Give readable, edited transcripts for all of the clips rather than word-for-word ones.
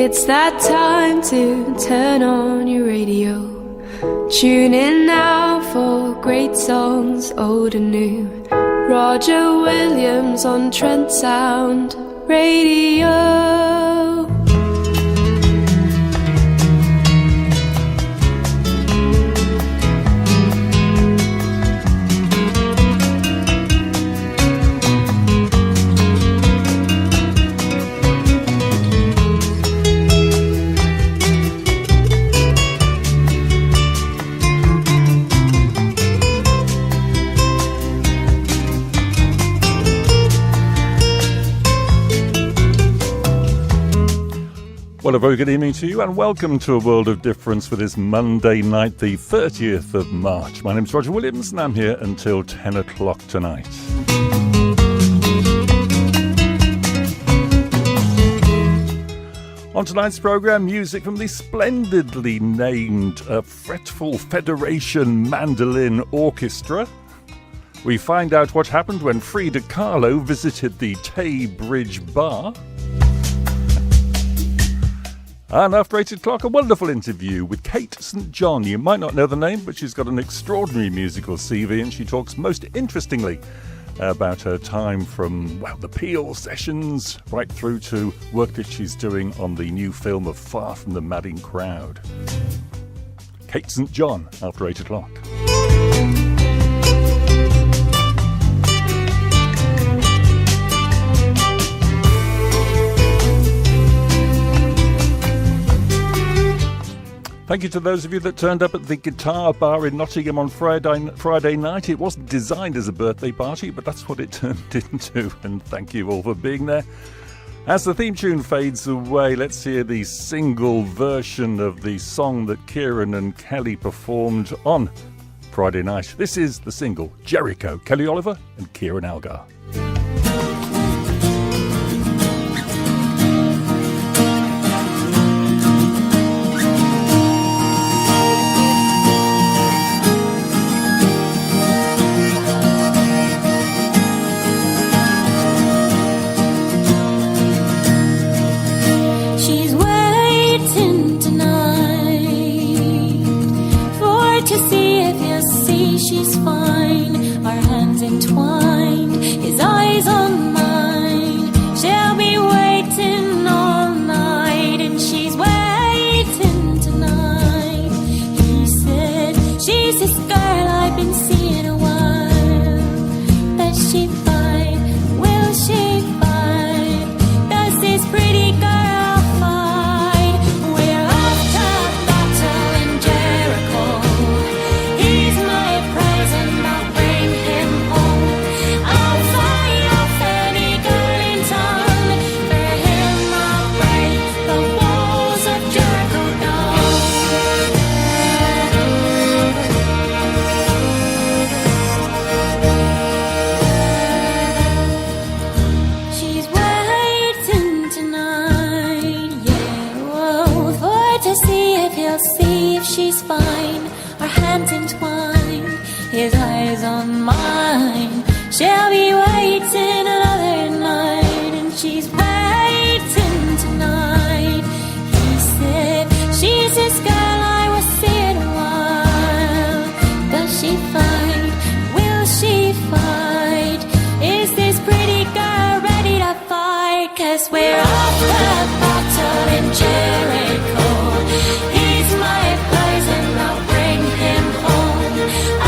It's that time to turn on your radio. Tune in now for great songs, old and new. Roger Williams on Trent Sound Radio. Well, a very good evening to you and welcome to A World of Difference for this Monday night, the 30th of March. My name's Roger Williams and I'm here until 10 o'clock tonight. On tonight's programme, music from the splendidly named Fretful Federation Mandolin Orchestra. We find out what happened when Frida Kahlo visited the Tay Bridge Bar. And after 8 o'clock, a wonderful interview with Kate St. John. You might not know the name, but she's got an extraordinary musical CV, and she talks most interestingly about her time from, well, the Peel sessions right through to work that she's doing on the new film of Far From the Madding Crowd. Kate St. John after 8 o'clock. Thank you to those of you that turned up at the Guitar Bar in Nottingham on Friday night. It wasn't designed as a birthday party, but that's what it turned into. And thank you all for being there. As the theme tune fades away, let's hear the single version of the song that Ciaran and Kelly performed on Friday night. This is the single, Jericho, Kelly Oliver and Ciaran Algar. She's fine, our hands entwined, his eyes on mine. She'll be waiting all night, and she's waiting tonight. He said, she's this girl I've been seeing a while. Does she fight? Will she fight? Does this pretty girl fight? We're off to battle in Jericho. He's my prize and I'll bring him home. I'll fight off any girl in town. For him I'll break the walls of Jericho down. She's waiting tonight, yeah, whoa, for to see if he'll see if she's fine. Our hands entwined, his eyes on mine. She'll be waiting another night, and she's waiting tonight. He said, she's this girl I was seeing a while. Does she fight? Will she fight? Is this pretty girl ready to fight? 'Cause we're off the battle in Jericho. He's my prize and I'll bring him home.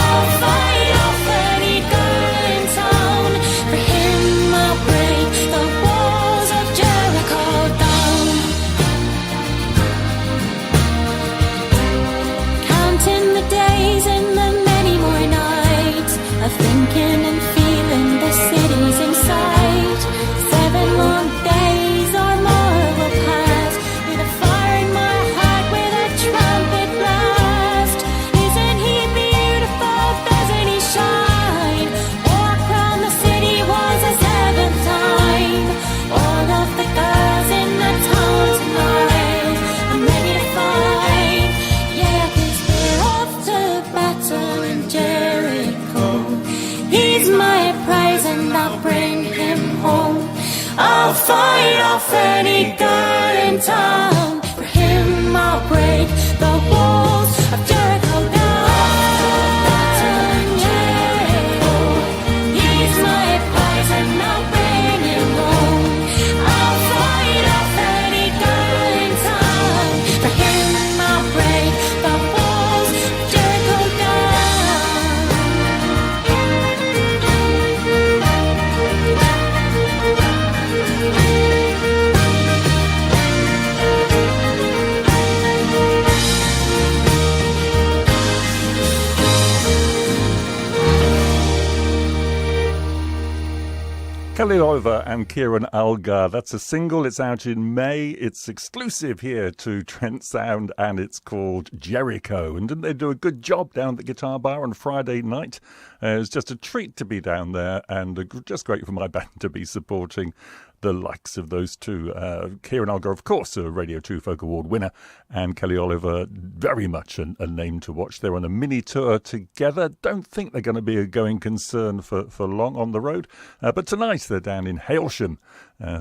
I'll fight off any girl in town. For him I'll break the walls of Jericho down. Counting the days and the many more nights of thinking and feeling the city's in sight. 7 long days or more will pass with a I'll fight off any girl in town. For him I'll break the walls of Jericho down. Jericho, he's my poison, I'll bring him home. I'll fight off any girl in town. For him I'll break the walls of Jericho down. Kelly Oliver and Ciaran Algar. That's a single. It's out in May. It's exclusive here to Trent Sound, and it's called Jericho. And didn't they do a good job down at the Guitar Bar on Friday night? It was just a treat to be down there, and just great for my band to be supporting the likes of those two. Ciaran Algar, of course, a Radio 2 Folk Award winner, and Kelly Oliver, very much a name to watch. They're on a mini tour together. Don't think they're going to be a going concern for long on the road. But tonight they're down in Hailsham.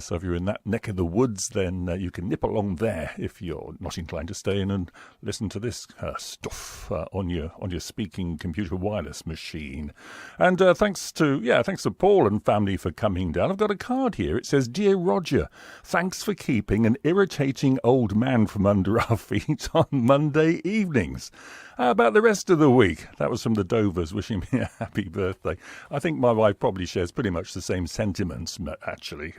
So if you're in that neck of the woods, then you can nip along there if you're not inclined to stay in and listen to this stuff on your speaking computer wireless machine. And thanks to Paul and family for coming down. I've got a card here. It says, "Dear Roger, thanks for keeping an irritating old man from under our feet on Monday evenings. How about the rest of the week?" That was from the Dovers wishing me a happy birthday. I think my wife probably shares pretty much the same sentiments, actually.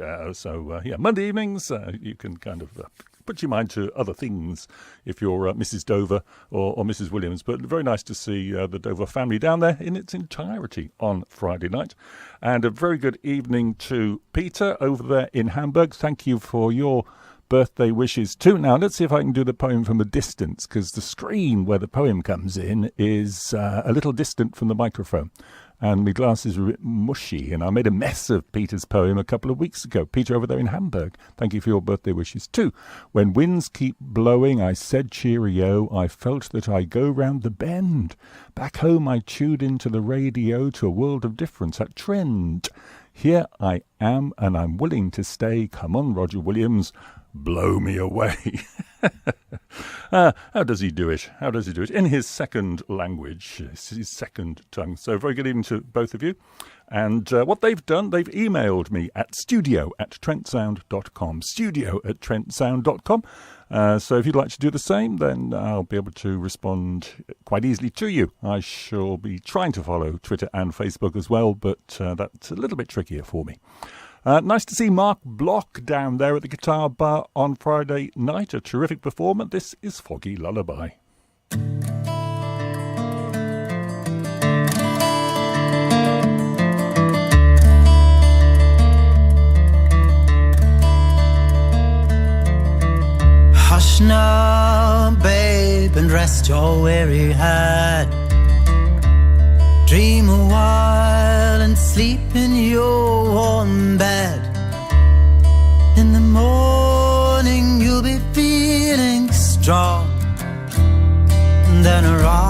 Monday evenings, you can kind of put your mind to other things if you're Mrs. Dover or Mrs. Williams. But very nice to see the Dover family down there in its entirety on Friday night. And a very good evening to Peter over there in Hamburg. Thank you for your birthday wishes too. Now, let's see if I can do the poem from a distance, because the screen where the poem comes in is a little distant from the microphone. And my glasses are a bit mushy, and I made a mess of Peter's poem a couple of weeks ago. Peter over there in Hamburg, thank you for your birthday wishes too. When winds keep blowing, I said cheerio, I felt that I go round the bend. Back home I tuned into the radio to a world of difference at Trent. Here I am, and I'm willing to stay. Come on, Roger Williams, blow me away. How does he do it? How does he do it? In his second language, his second tongue. So very good evening to both of you. And what they've done, they've emailed me at studio@trentsound.com. studio@trentsound.com. So if you'd like to do the same, then I'll be able to respond quite easily to you. I shall be trying to follow Twitter and Facebook as well, but that's a little bit trickier for me. Nice to see Marc Bloch down there at the Guitar Bar on Friday night. A terrific performer. This is Foggy Lullaby. Hush now, babe, and rest your weary head. Dream a while and sleep in your warm bed. In the morning you'll be feeling strong. Then arise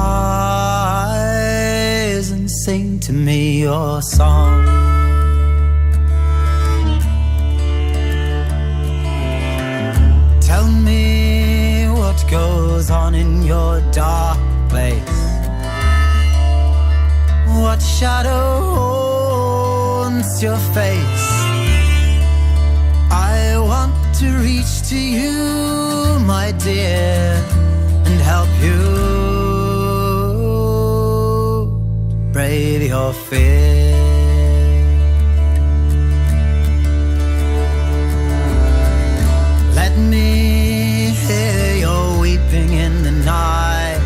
and sing to me your song. Tell me what goes on in your dark place. What shadow haunts your face? I want to reach to you, my dear, and help you brave your fear. Let me hear your weeping in the night.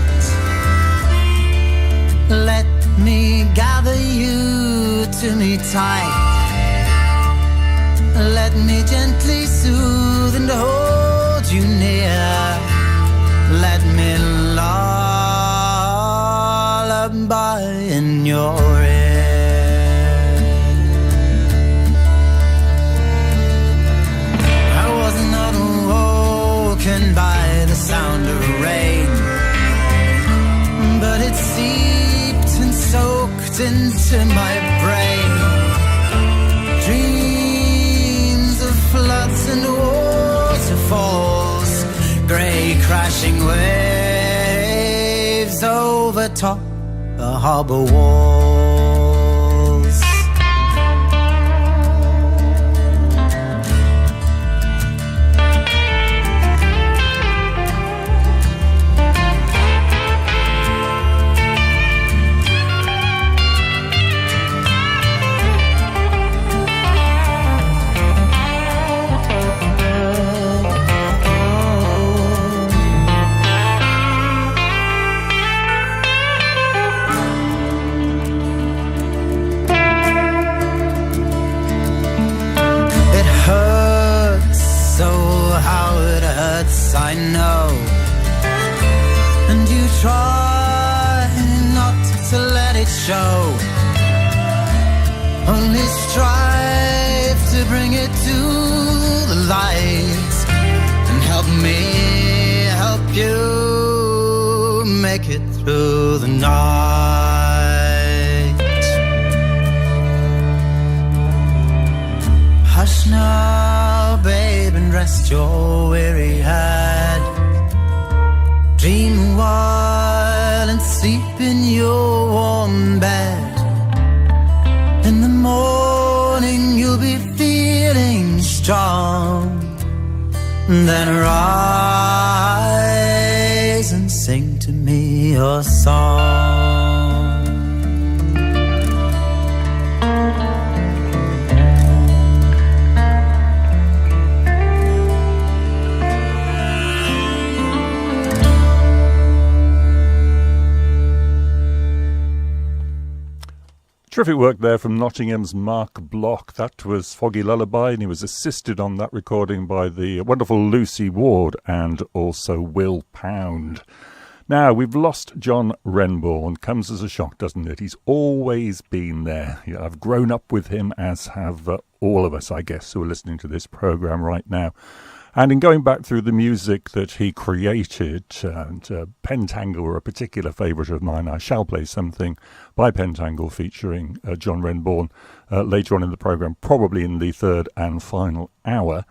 Let me gather you to me tight. Let me gently soothe and hold you near. Let me lullaby in your ear. I was not awoken by the sound of rain, but it seeped and soaked into my brain. Dreams of floods and waterfalls, grey crashing waves overtop the harbour walls. I know, and you try not to let it show, only strive to bring it to the light, and help me help you make it through the night. Hush now, babe, and rest your weary head. Dream a while and sleep in your warm bed. In the morning you'll be feeling strong. Then rise and sing to me your song. Terrific work there from Nottingham's Marc Bloch. That was Foggy Lullaby, and he was assisted on that recording by the wonderful Lucy Ward and also Will Pound. Now, we've lost John Renbourn. Comes as a shock, doesn't it? He's always been there. I've grown up with him, as have all of us, I guess, who are listening to this programme right now. And in going back through the music that he created, and Pentangle were a particular favourite of mine. I shall play something by Pentangle featuring John Renbourn later on in the programme, probably in the third and final hour.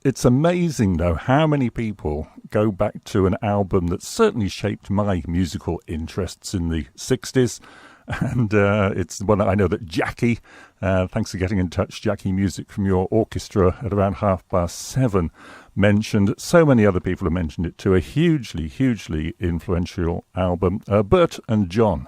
It's amazing, though, how many people go back to an album that certainly shaped my musical interests in the 60s. And it's one I know that Jaki, thanks for getting in touch, Jaki Music from your orchestra at around 7:30, mentioned. So many other people have mentioned it too. A hugely, hugely influential album. Bert and John,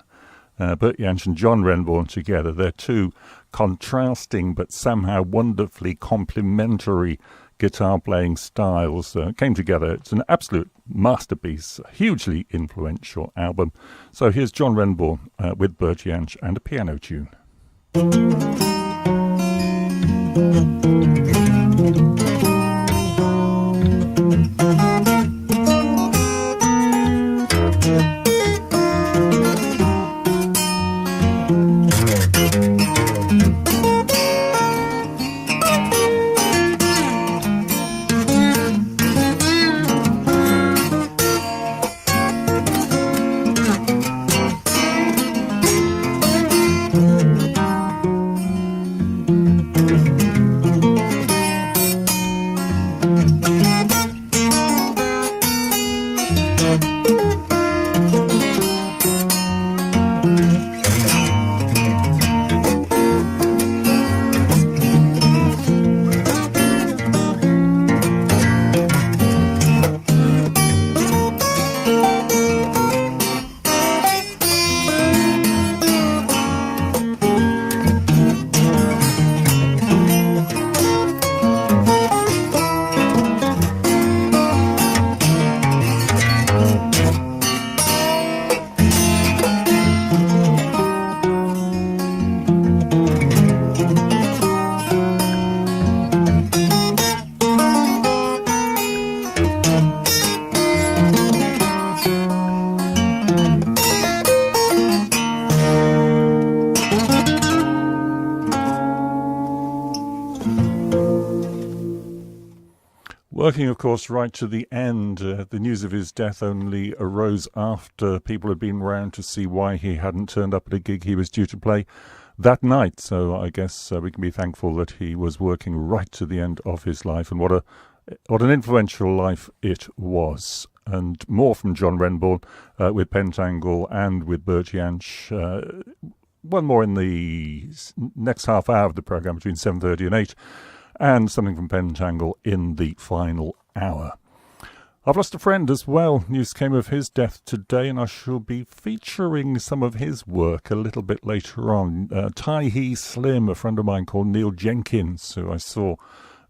Bert Jansch and John Renbourn together. They're two contrasting but somehow wonderfully complementary guitar playing styles came together. It's an absolute masterpiece, a hugely influential album. So here's John Renbourn with Bert Jansch and a piano tune. Working, of course, right to the end. The news of his death only arose after people had been round to see why he hadn't turned up at a gig he was due to play. that night. So I guess we can be thankful that he was working right to the end of his life, and what an influential life it was. And more from John Renbourn with Pentangle and with Bert Jansch. One more in the next half hour of the programme between 7:30 and 8, and something from Pentangle in the final hour. I've lost a friend as well. News came of his death today, and I shall be featuring some of his work a little bit later on. Tie-He Slim, a friend of mine called Neil Jenkins, who I saw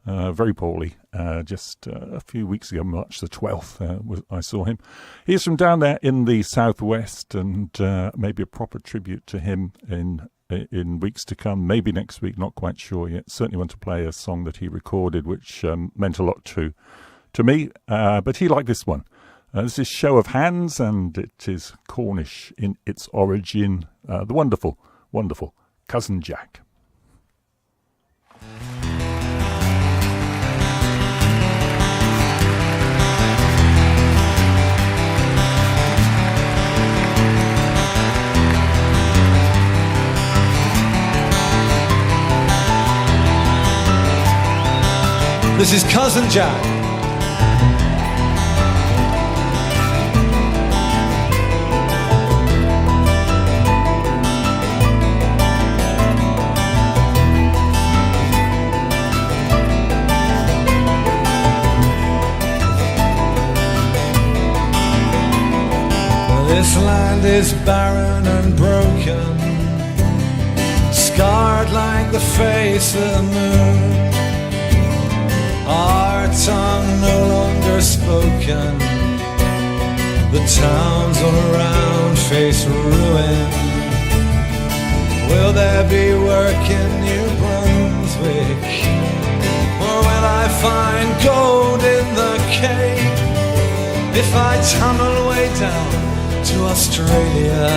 very poorly just a few weeks ago, March the 12th, I saw him. He's from down there in the southwest, and maybe a proper tribute to him in weeks to come, maybe next week, not quite sure yet. Certainly want to play a song that he recorded, which meant a lot to me, but he liked this one. This is Show of Hands, and it is Cornish in its origin. The wonderful, wonderful Cousin Jack. This is Cousin Jack. This land is barren and broken, scarred like the face of the moon. Our tongue no longer spoken, the towns all around face ruin. Will there be work in New Brunswick, or will I find gold in the Cape? If I tunnel way down to Australia,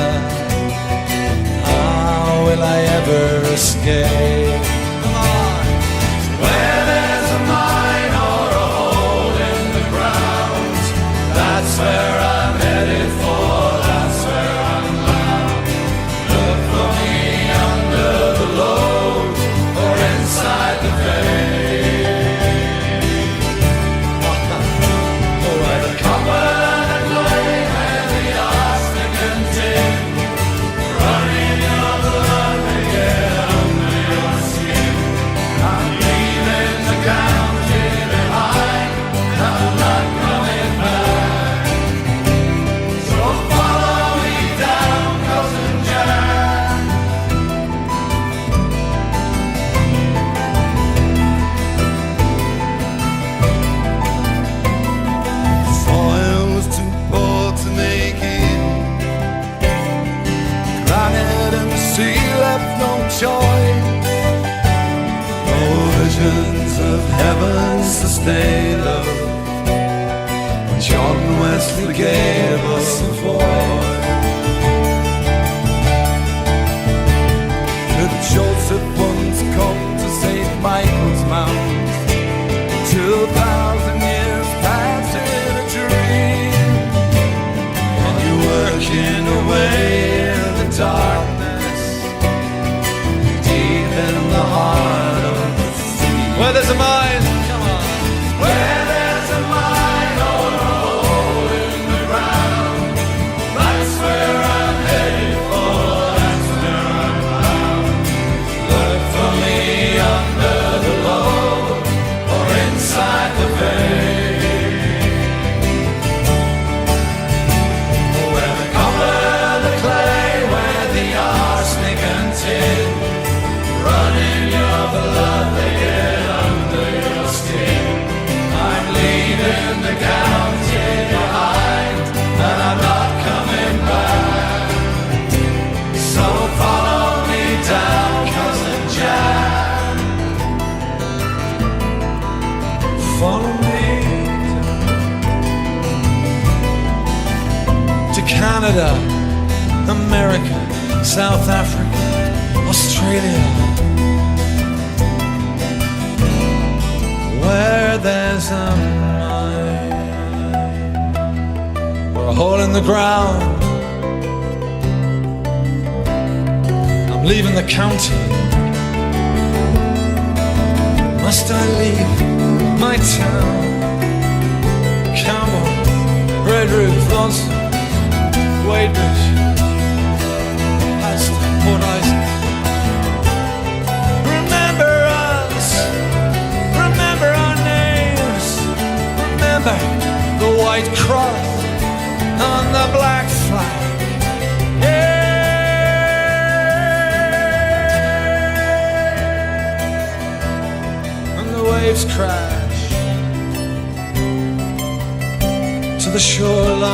how will I ever escape? Come on. Where there's a mine or a hole in the ground, that's where I'm headed for, that's where I'm bound. Look for me under the load or inside the vein. Where the copper and the clay, where the arsenic and tin, running your blood to get under your skin. I'm leaving the county behind, I'm not coming back. So follow me down, Cousin Jack. Soil was too poor to make it, granite and sea left no choice. No visions of heaven sustain love. John Wesley gave us a voice. Could Joseph once come to St. Michael's Mount? 2,000 years passed in a dream, and you're working away in the darkness, deep in the heart of the sea. Where there's a mine, come on. Where there's a mine or a hole in the ground, that's where I'm headed for, that's where I'm bound. Look for me under the load or inside the vein. Where the copper, the clay, where the arsenic and tin, running your blood, they get under your skin. I'm leaving the county behind, and I'm not coming back. So follow me down, Cousin Jack. Follow me to Canada, America, South Africa, Australia. Where there's a mine or a hole in the ground, I'm I'm leaving the county. Must I leave my town? Campbell, Red Roof, Lonesome, Wadebridge, past Port Isaac. Remember us, remember our names, remember the white cross on the black flag. Waves crash to the shoreline.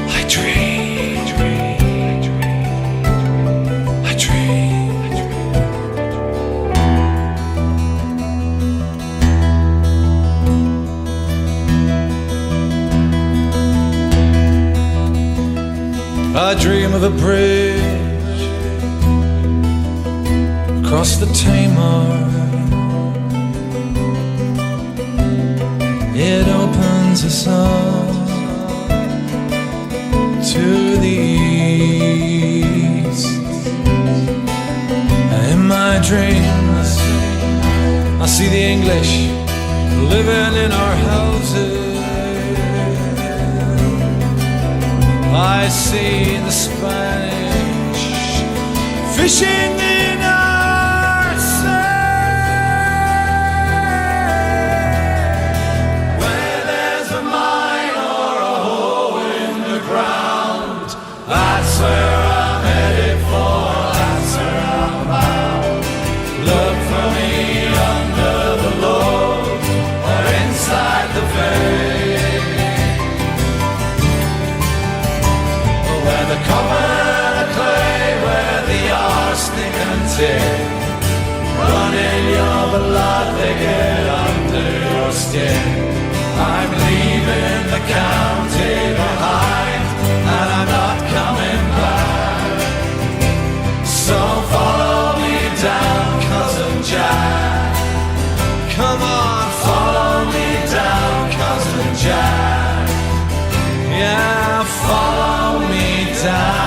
I dream, I dream. I dream of a bridge across the Tamar. It opens us up to the east. In my dreams I see the English living in our houses. I see the Spanish fishing in our sand. Where there's a mine or a hole in the ground, that's where I'm headed for, that's where I'm bound. Look for me under the load or inside the vein, where the copper and clay, where the arsenic and tin run in your blood, they get under your skin. I'm leaving the county behind, and I'm not coming back. So follow me down, cousin Jack. Come on, follow me down, cousin Jack. Yeah, follow me down.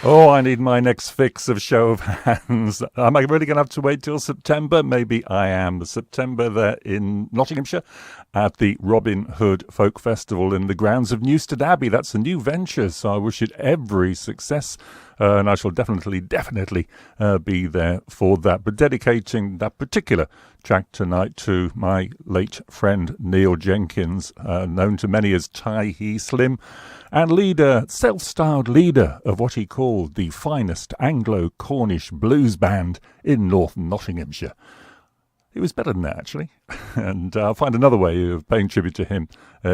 Oh, I need my next fix of show of hands. Am I really going to have to wait till September? Maybe I am. September there in Nottinghamshire at the Robin Hood Folk Festival in the grounds of Newstead Abbey. That's a new venture, so I wish it every success. And I shall definitely be there for that. But dedicating that particular track tonight to my late friend Neil Jenkins, known to many as Ty-Hee Slim, and self-styled leader of what he called the finest Anglo-Cornish blues band in North Nottinghamshire. It was better than that, actually. And I'll find another way of paying tribute to him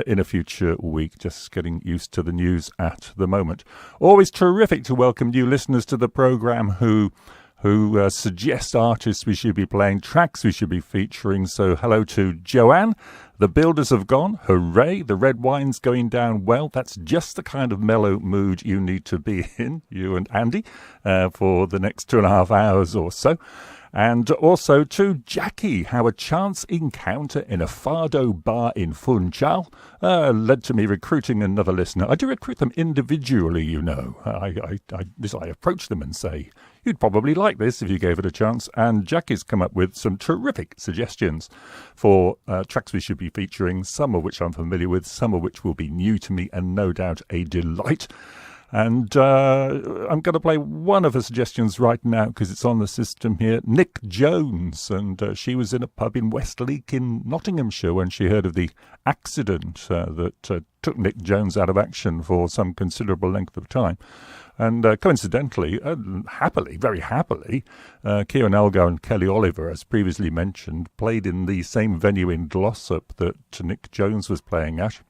in a future week, just getting used to the news at the moment. Always terrific to welcome new listeners to the programme who suggest artists we should be playing, tracks we should be featuring. So hello to Joanne. The Builders have gone. Hooray. The red wine's going down well. That's just the kind of mellow mood you need to be in, you and Andy, for the next 2.5 hours or so. And also to Jaki, how a chance encounter in a Fado bar in Funchal led to me recruiting another listener. I do recruit them individually, you know. I approach them and say, you'd probably like this if you gave it a chance. And Jaki's come up with some terrific suggestions for tracks we should be featuring, some of which I'm familiar with, some of which will be new to me and no doubt a delight. And I'm going to play one of her suggestions right now because it's on the system here. Nick Jones, and she was in a pub in Westleak in Nottinghamshire when she heard of the accident that took Nick Jones out of action for some considerable length of time. And coincidentally, happily, very happily, Ciaran, Algar and Kelly Oliver, as previously mentioned, played in the same venue in Glossop that Nick Jones was playing at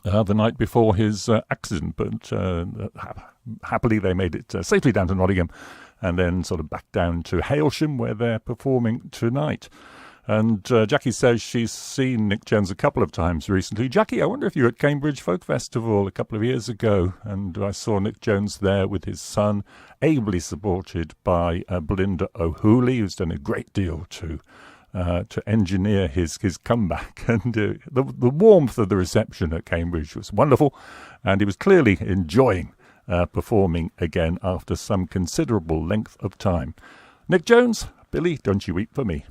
the night before his accident, but happily they made it safely down to Nottingham and then sort of back down to Hailsham where they're performing tonight. And Jaki says she's seen Nick Jones a couple of times recently. Jaki, I wonder if you were at Cambridge Folk Festival a couple of years ago, and I saw Nick Jones there with his son, ably supported by Belinda O'Hooley, who's done a great deal to engineer his comeback. And the warmth of the reception at Cambridge was wonderful, and he was clearly enjoying performing again after some considerable length of time. Nick Jones, Billy, Don't You Weep for Me.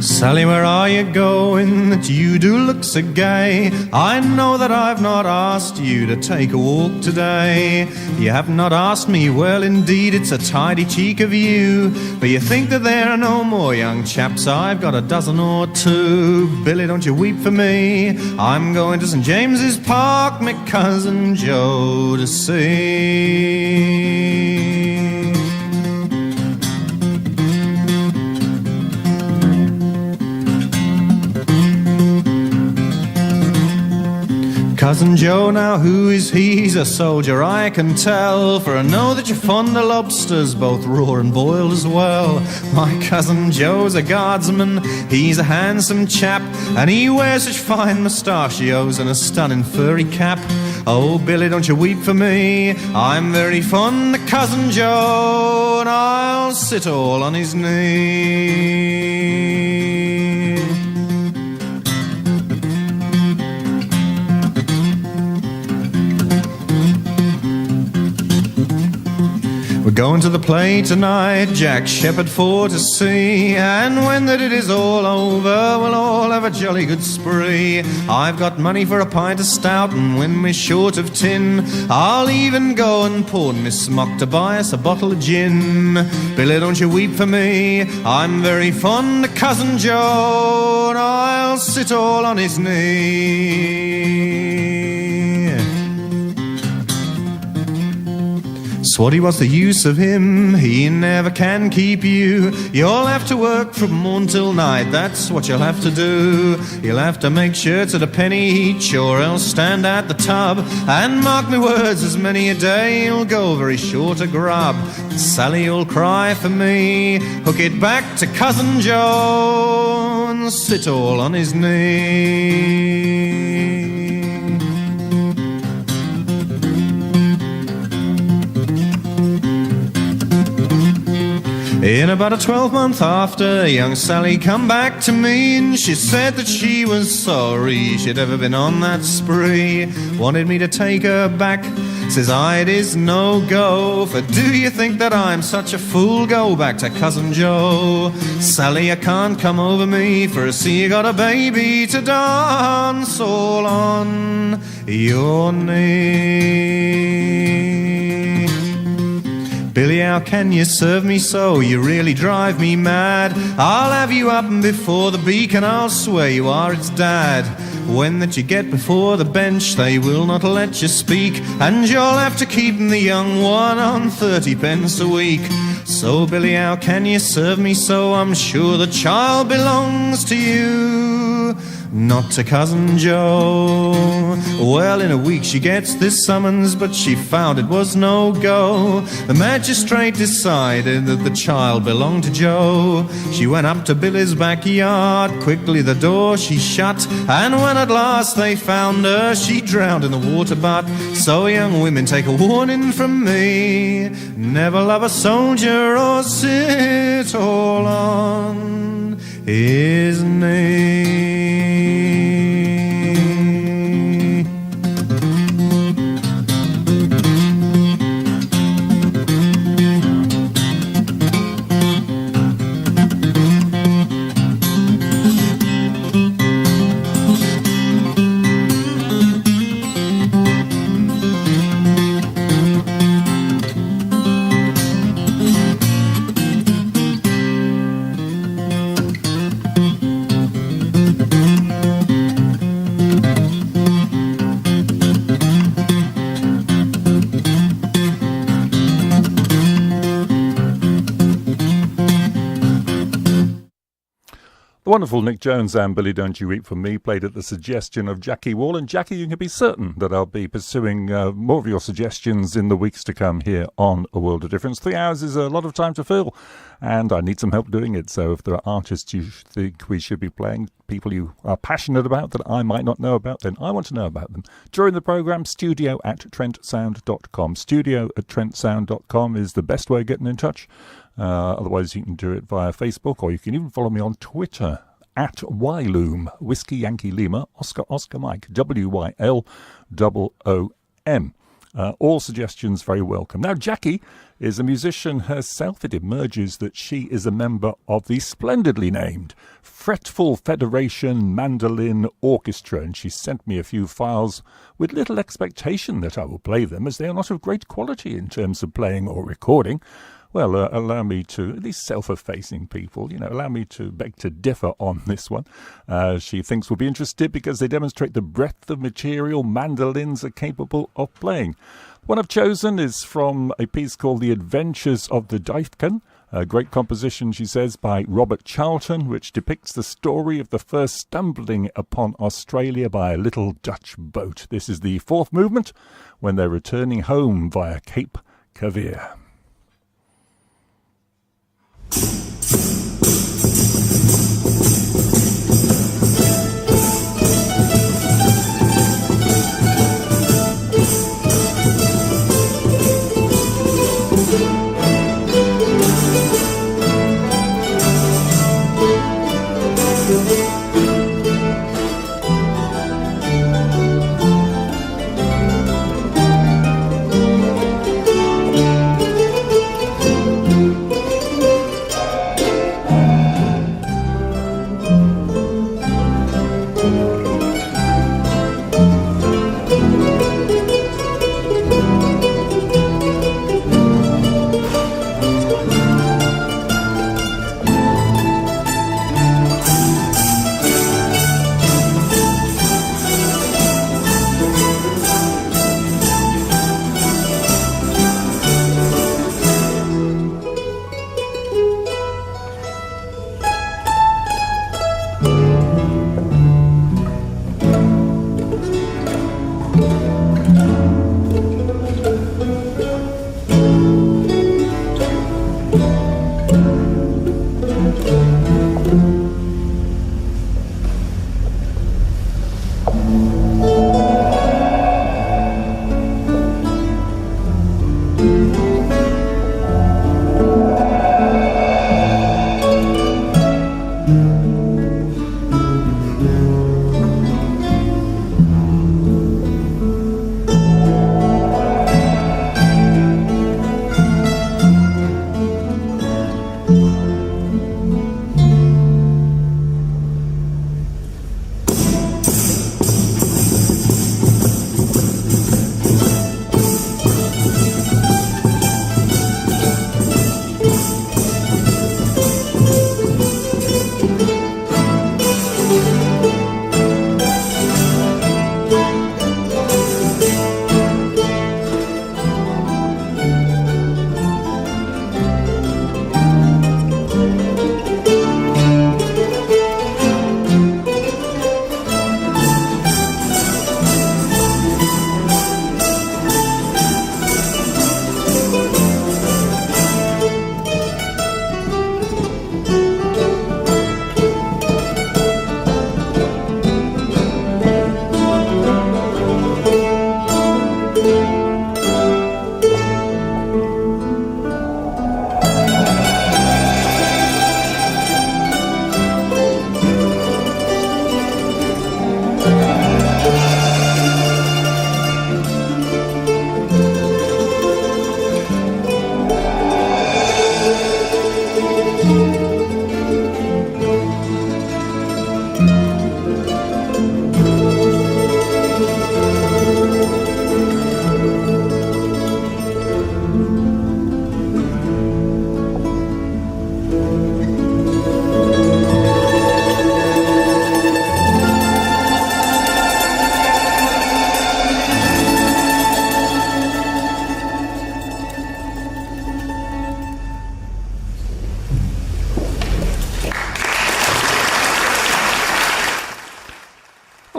Sally, where are you going that you do look so gay? I know that I've not asked you to take a walk today. You have not asked me, well indeed it's a tidy cheek of you. But you think that there are no more young chaps, I've got a dozen or two. Billy, don't you weep for me, I'm going to St James's Park, my cousin Joe to see. Cousin Joe, now who is he? He's a soldier, I can tell, for I know that you're fond of lobsters, both raw and boiled as well. My cousin Joe's a guardsman, he's a handsome chap, and he wears such fine mustachios and a stunning furry cap. Oh, Billy, don't you weep for me, I'm very fond of Cousin Joe, and I'll sit all on his knee. We're going to the play tonight, Jack Shepherd for to see, and when that it is all over, we'll all have a jolly good spree. I've got money for a pint of stout, and when we're short of tin, I'll even go and pawn Miss Smock to buy us a bottle of gin. Billy, don't you weep for me, I'm very fond of Cousin Joe, and I'll sit all on his knee. Swatty, what's the use of him? He never can keep you. You'll have to work from morn till night, that's what you'll have to do. You'll have to make shirts at a penny each, or else stand at the tub. And mark me words, as many a day you'll go very short a grub. Sally, you'll cry for me, hook it back to Cousin Joe, and sit all on his knee. In about a 12-month after, young Sally come back to me, and she said that she was sorry she'd ever been on that spree. Wanted me to take her back, says I, it is no go, for do you think that I'm such a fool? Go back to Cousin Joe. Sally, I can't come over me, for I see you got a baby to dance all on your knee. Billy, how can you serve me so? You really drive me mad. I'll have you up before the beacon, I'll swear you are its dad. When that you get before the bench, they will not let you speak, and you'll have to keep the young one on 30 pence a week. So, Billy, how can you serve me so? I'm sure the child belongs to you, not to Cousin Joe. Well, in a week she gets this summons, but she found it was no go. The magistrate decided that the child belonged to Joe. She went up to Billy's backyard, quickly the door she shut, and when at last they found her, she drowned in the water butt. So young women, take a warning from me, never love a soldier or sit all on his knee. Wonderful Nick Jones and Billy Don't You Weep for Me played at the suggestion of Jaki Wall. And Jaki, you can be certain that I'll be pursuing more of your suggestions in the weeks to come here on A World of Difference. 3 hours is a lot of time to fill, and I need some help doing it. So if there are artists you think we should be playing, people you are passionate about that I might not know about, then I want to know about them. During the programme, studio@trentsound.com. Studio@trentsound.com is the best way of getting in touch. Otherwise, you can do it via Facebook, or you can even follow me on Twitter at Wyloom, Whiskey Yankee Lima, Oscar Mike, WYLOOM. All suggestions very welcome. Now, Jaki is a musician herself. It emerges that she is a member of the splendidly named Fretful Federation Mandolin Orchestra, and she sent me a few files with little expectation that I will play them, as they are not of great quality in terms of playing or recording. Well, allow me to, these self-effacing people, allow me to beg to differ on this one. She thinks we'll be interested because they demonstrate the breadth of material mandolins are capable of playing. One I've chosen is from a piece called The Adventures of the Deifken, a great composition, she says, by Robert Charlton, which depicts the story of the first stumbling upon Australia by a little Dutch boat. This is the fourth movement, when they're returning home via Cape Keerweer.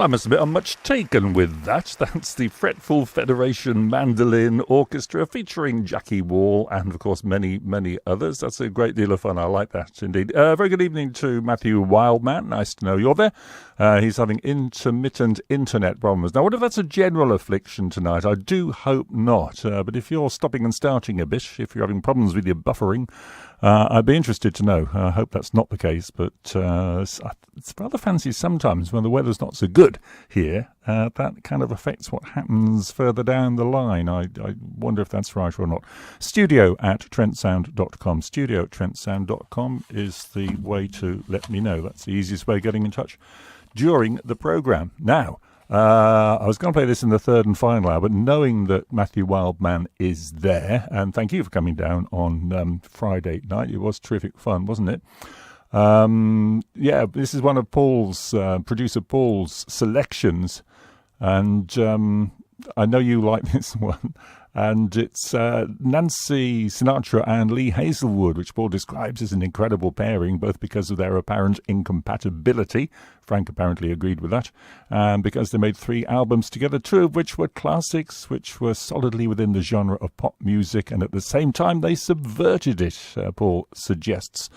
I must admit, I'm much taken with that. That's the Fretful Federation Mandolin Orchestra featuring Jaki and, of course, many, many others. That's a great deal of fun. I like that indeed. Very good evening to Matthew Wildman. Nice to know you're there. He's having intermittent internet problems. Now, what if that's a general affliction tonight? I do hope not. But if you're stopping and starting a bit, if you're having problems with your buffering, I'd be interested to know. I hope that's not the case, but it's rather fancy sometimes when the weather's not so good here. That kind of affects what happens further down the line. I wonder if that's right or not. Studio@trentsound.com. Studio@trentsound.com is the way to let me know. That's the easiest way of getting in touch during the programme. Now, I was going to play this in the third and final hour, but knowing that Matthew Wildman is there, and thank you for coming down on Friday night. It was terrific fun, wasn't it? Yeah, this is one of Paul's, producer Paul's selections, and I know you like this one. And it's Nancy Sinatra and Lee Hazlewood, which Paul describes as an incredible pairing, both because of their apparent incompatibility. Frank apparently agreed with that. And because they made 3 albums together, 2 of which were classics, which were solidly within the genre of pop music. And at the same time, they subverted it, Paul suggests.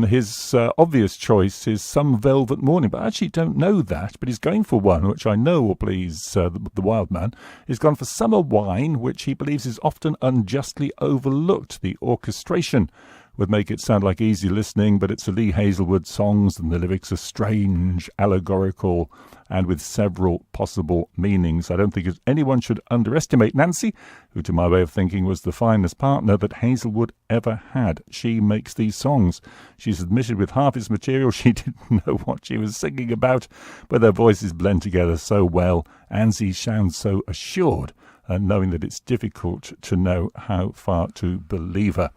His obvious choice is Some Velvet Morning, but I actually don't know that, but he's going for one, which I know will please the Wild Man. He's gone for Summer Wine, which he believes is often unjustly overlooked. The orchestration would make it sound like easy listening, but it's a Lee Hazlewood songs, and the lyrics are strange, allegorical, and with several possible meanings. I don't think anyone should underestimate Nancy, who to my way of thinking was the finest partner that Hazlewood ever had. She makes these songs. She's admitted with half his material she didn't know what she was singing about, but their voices blend together so well, and she sounds so assured, and knowing that it's difficult to know how far to believe her.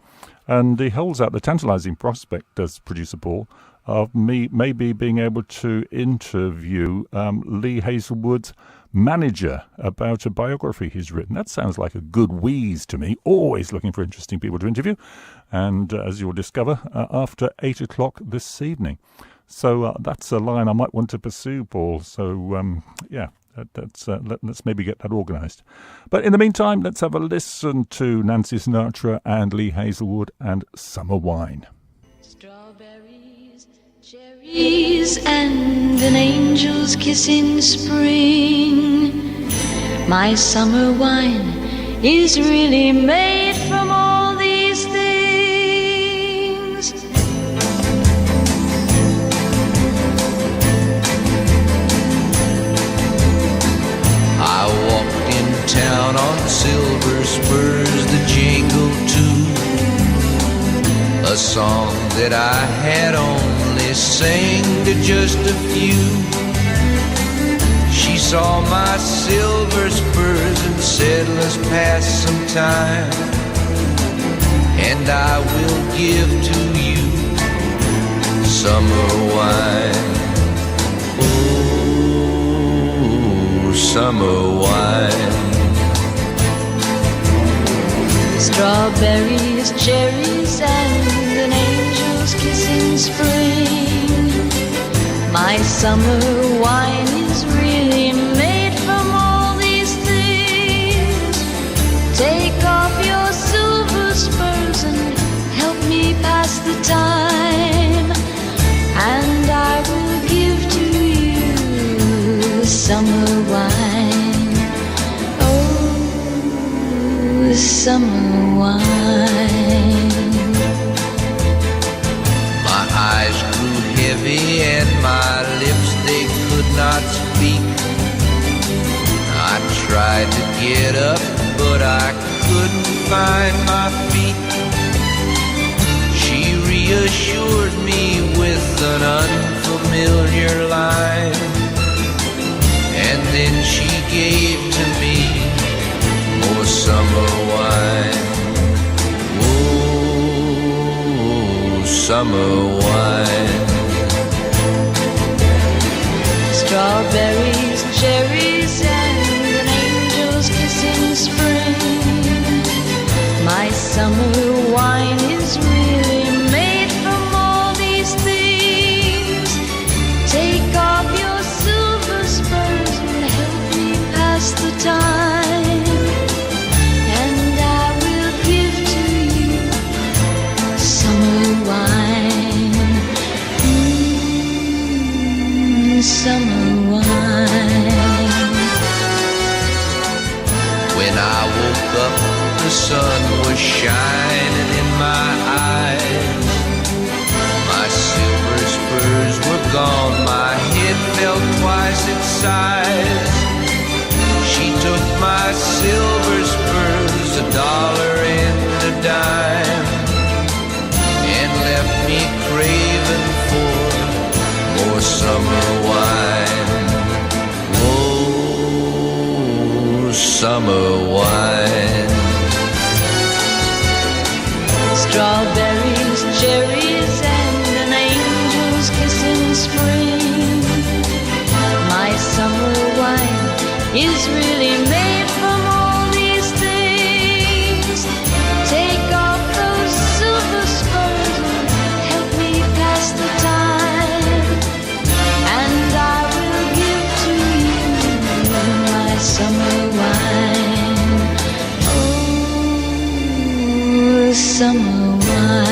And he holds out the tantalising prospect, does producer Paul, of me maybe being able to interview Lee Hazlewood's manager about a biography he's written. That sounds like a good wheeze to me. Always looking for interesting people to interview. And as you'll discover, after 8 o'clock this evening. So that's a line I might want to pursue, Paul. So, yeah. Let's maybe get that organised. But in the meantime, let's have a listen to Nancy Sinatra and Lee Hazlewood and Summer Wine. Strawberries, cherries, and an angel's kiss in spring. My summer wine is really made from all these things. I walked in town on silver spurs that jingle too, a song that I had only sang to just a few. She saw my silver spurs and said, let's pass some time, and I will give to you summer wine. Summer wine. Strawberries, cherries, and an angel's kiss in spring. My summer wine is really made from all these things. Take off your silver spurs and help me pass the time, and I will give to you summer wine, oh, summer wine. My eyes grew heavy and my lips, they could not speak. I tried to get up, but I couldn't find my feet. She reassured me with an unfamiliar line, and then she gave to me more summer wine. Oh, summer wine. Strawberries, cherries, and an angel's kiss in spring. My summer wine is really made from all these things. Take off your silver spoon woke up, the sun was shining in my eyes. My silver spurs were gone, my head felt twice its size. She took my silver spurs, $1 and a dime, and left me craving for more summer wine. Oh, summer wine. Strawberries, cherries, and an angel's kiss in spring. My summer wine is really made from all these things. Take off those silver spurs and help me pass the time, and I will give to you my summer wine. Oh, summer wine.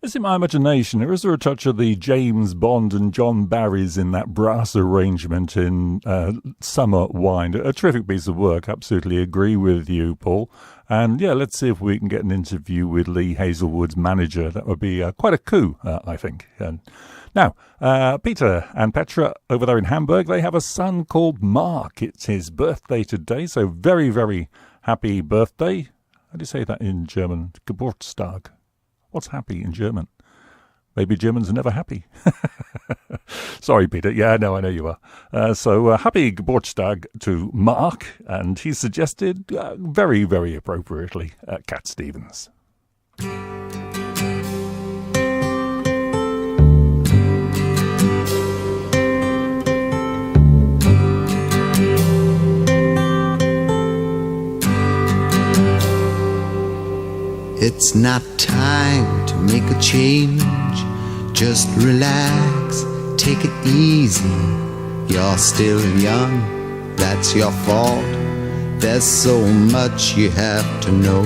Is it my imagination, or is there a touch of the James Bond and John Barry's in that brass arrangement in Summer Wine? A terrific piece of work, absolutely agree with you, Paul. And yeah, let's see if we can get an interview with Lee Hazlewood's manager. That would be quite a coup, I think. Now, Peter and Petra over there in Hamburg, they have a son called Marc. It's his birthday today, so very, very happy birthday. How do you say that in German? Geburtstag. What's happy in German? Maybe Germans are never happy. Sorry, Peter. Yeah, no, I know you are. So happy Geburtstag to Marc, and he suggested, very, very appropriately, Cat Stevens. It's not time to make a change. Just relax, take it easy. You're still young, that's your fault. There's so much you have to know.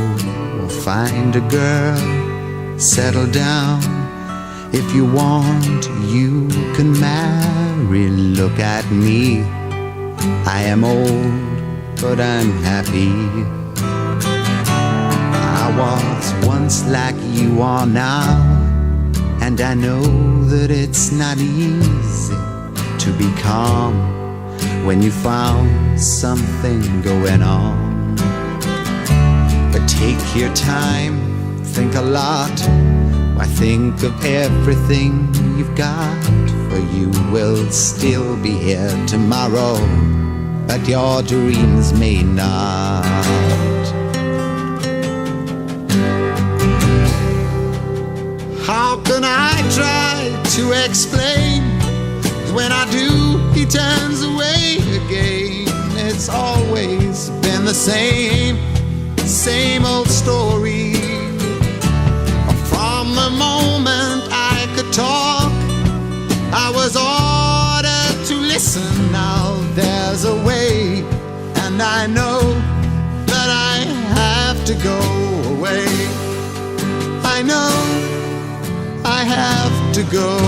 Find a girl, settle down. If you want, you can marry. Look at me, I am old, but I'm happy. I was once like you are now, and I know that it's not easy to be calm when you found something going on. But take your time, think a lot. Why, think of everything you've got, for you will still be here tomorrow, but your dreams may not. How can I try to explain? When I do, he turns away again. It's always been the same old story. From the moment I could talk, I was ordered to listen. Now there's a way, and I know that I have to go away. I know I have to go.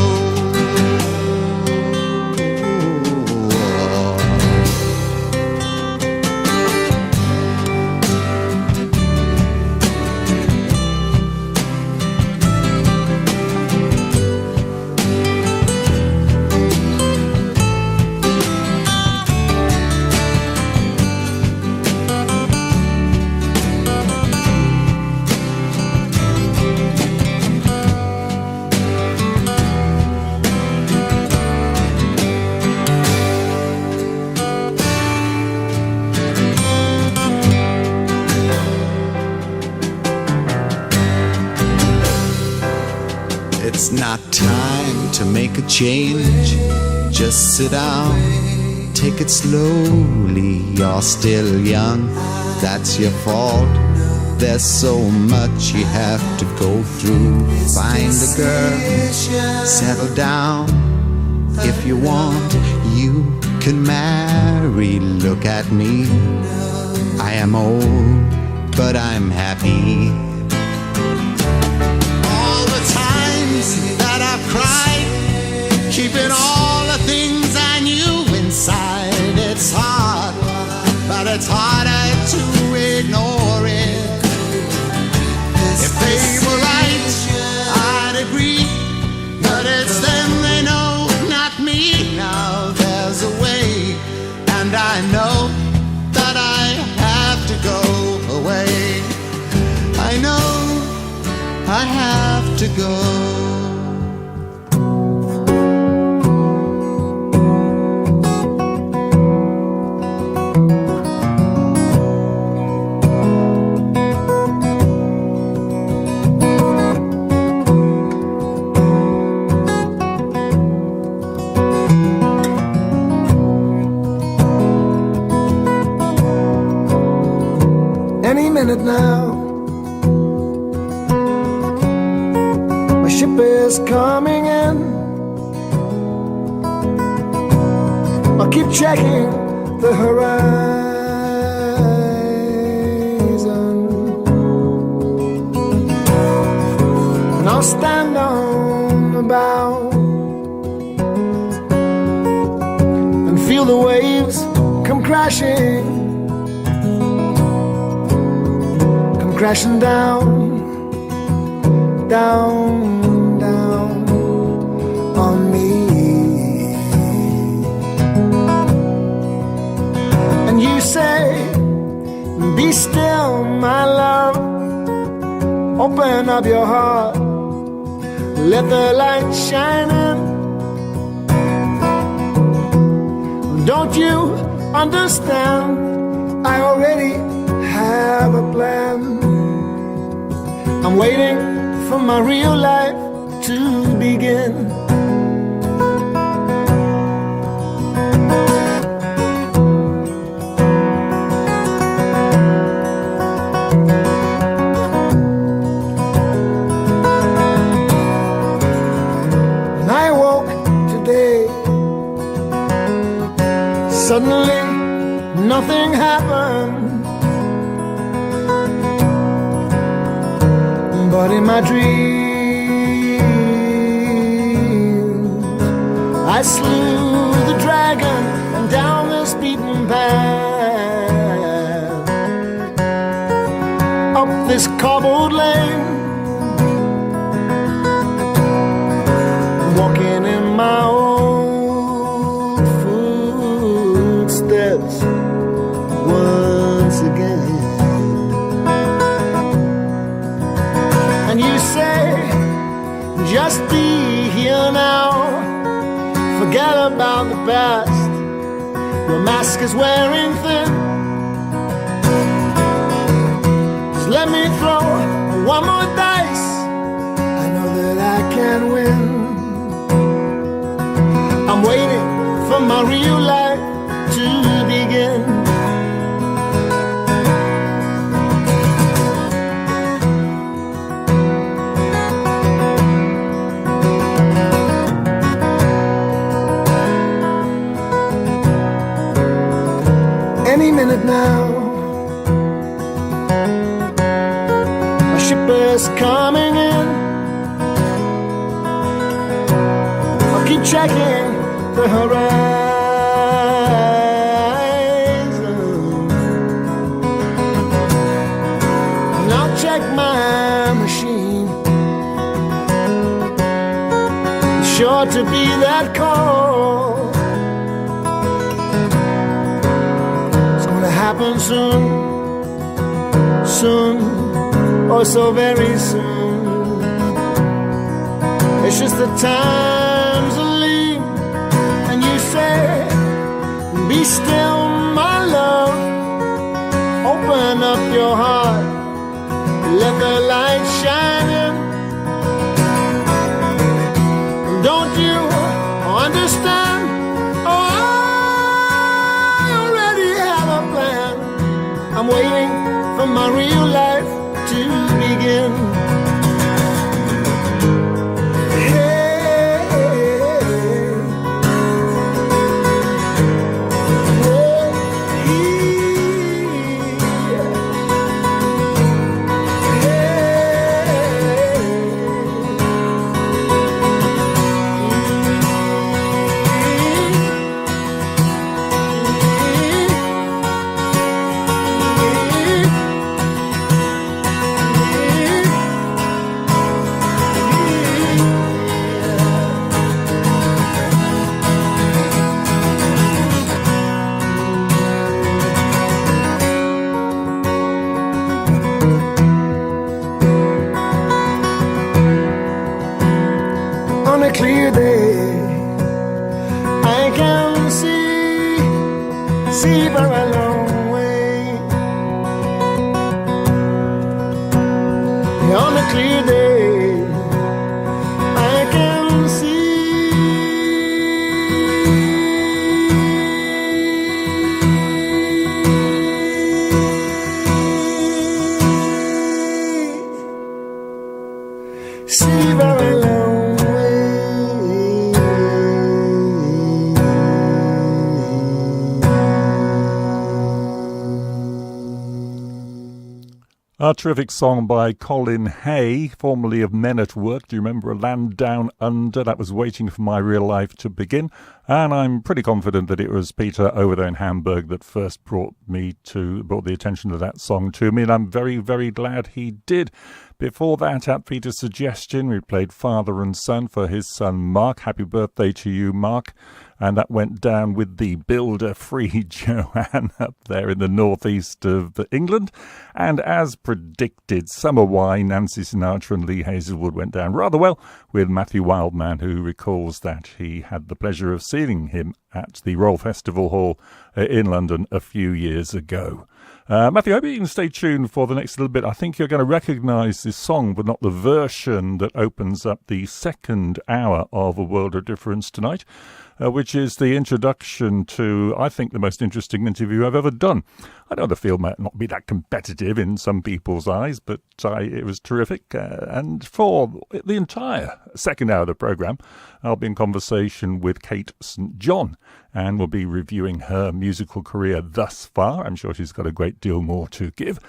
It's not time to make a change. Just sit down, take it slowly. You're still young, that's your fault. There's so much you have to go through. Find a girl, settle down. If you want, you can marry. Look at me, I am old, but I'm happy. All the times that I've cried, keeping all the things I knew inside. It's hard, but it's harder to ignore it. If they were right, I'd agree, but it's them they know, not me. Now there's a way, and I know that I have to go away. I know I have to go. Any minute now, my ship is coming in. I'll keep checking the horizon, and I'll stand on the bow and feel the waves come crashing down, down, down on me. And you say, be still, my love. Open up your heart, let the light shine in. Don't you understand? I already have a plan. I'm waiting for my real life to begin. When I woke today, suddenly nothing happened. But in my dreams, I slew the dragon and down this beaten path, up this cobbled lane, walking in my old footsteps once again. You say, just be here now. Forget about the past. Your mask is wearing thin. Just let me throw one more dice. I know that I can win. I'm waiting for my real life to begin. Any minute now, my ship is coming in. I'll keep checking the horizon, and I'll check my machine. It's sure to be that call. Happen soon, soon, oh so very soon. It's just the times are lean, and you say, be still, my love. Open up your heart, let the light shine in. Don't you understand? I'm waiting for my real life on a clear day I can see. See very long way. A terrific song by Colin Hay, formerly of Men at Work. Do you remember A Land Down Under? That was Waiting for My Real Life to Begin. And I'm pretty confident that it was Peter over there in Hamburg that first brought the attention to that song to me. And I'm very, very glad he did. Before that, at Peter's suggestion, we played Father and Son for his son Marc. Happy birthday to you, Marc. And that went down with the builder-free Joanne up there in the northeast of England. And as predicted, Summer Wine, Nancy Sinatra and Lee Hazlewood went down rather well with Matthew Wildman, who recalls that he had the pleasure of seeing him at the Royal Festival Hall in London a few years ago. Matthew, I hope you can stay tuned for the next little bit. I think you're going to recognise this song, but not the version that opens up the second hour of A World of Difference tonight, which is the introduction to, I think, the most interesting interview I've ever done. I know the field might not be that competitive in some people's eyes, but it was terrific. And for the entire second hour of the programme, I'll be in conversation with Kate St. John, and we'll be reviewing her musical career thus far. I'm sure she's got a great deal more to give.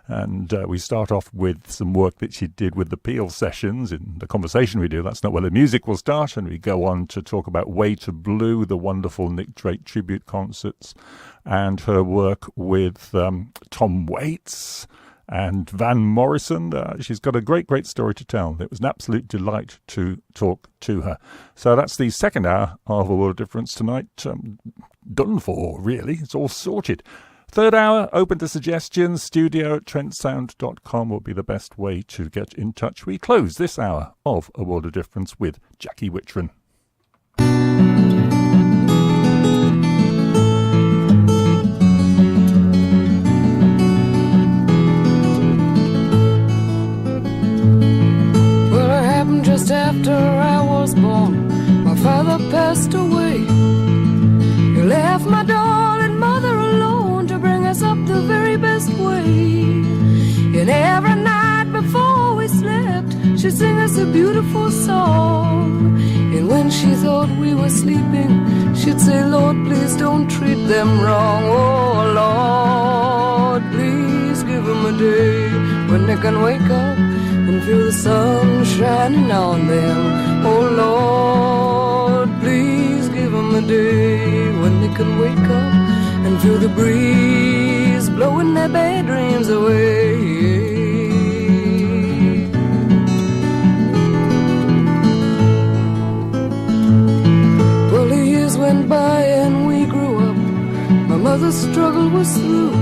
And we start off with some work that she did with the Peel Sessions. In the conversation we do, that's not where the music will start. And we go on to talk about Way to Blue, the wonderful Nick Drake tribute concerts, and her work with Tom Waits and Van Morrison. She's got a great, great story to tell. It was an absolute delight to talk to her. So that's the second hour of A World of Difference tonight. Done for, really. It's all sorted. Third hour, open to suggestions. studio@trentsound.com will be the best way to get in touch. We close this hour of A World of Difference with Jaki Whitren. Well, it happened just after I was born. My father passed away. He left my darling mother alone to bring us up the very best way. And every night before we slept, she'd sing us a beautiful song. And when she thought we were sleeping, she'd say, Lord, please don't treat them wrong. Oh, Lord, please give them a day when they can wake up and feel the sun shining on them. Oh, Lord, please give them a day when they can wake up and feel the breeze blowing their bad dreams away. Well, the years went by and we grew up. My mother's struggle was through.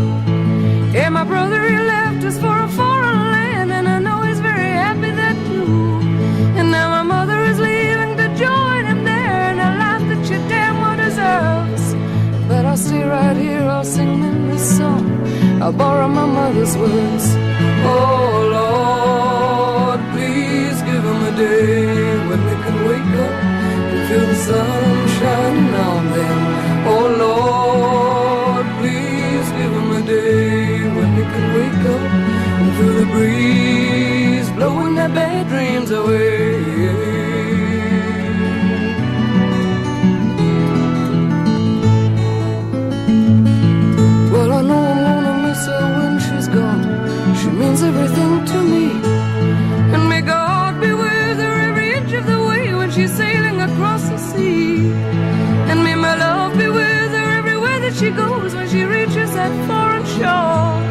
And my brother, he left us for a foreign land, and I know he's very happy that too. And now my mother is leaving to join him there in a life that she damn well deserves. But I'll stay right here, I'll sing them this song. I'll borrow my mother's words. Oh, Lord, please give them a day when they can wake up and feel the sun shining on them. Oh, Lord, please give them a day when they can wake up and feel the breeze blowing their bad dreams away. Well, I know I'm gonna miss her when she's gone. She means everything to me. And may God be with her every inch of the way when she's sailing across the sea. And may my love be with her everywhere that she goes when she reaches that foreign shore.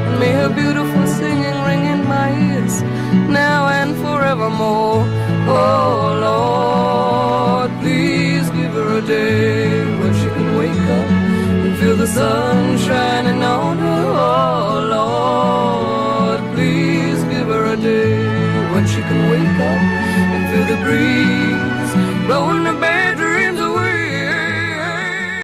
And may her beautiful singing ring in my ears now and forevermore. Oh, Lord, please give her a day when she can wake up and feel the sun shining on her. Oh, Lord, please give her a day when she can wake up and feel the breeze blowing her back.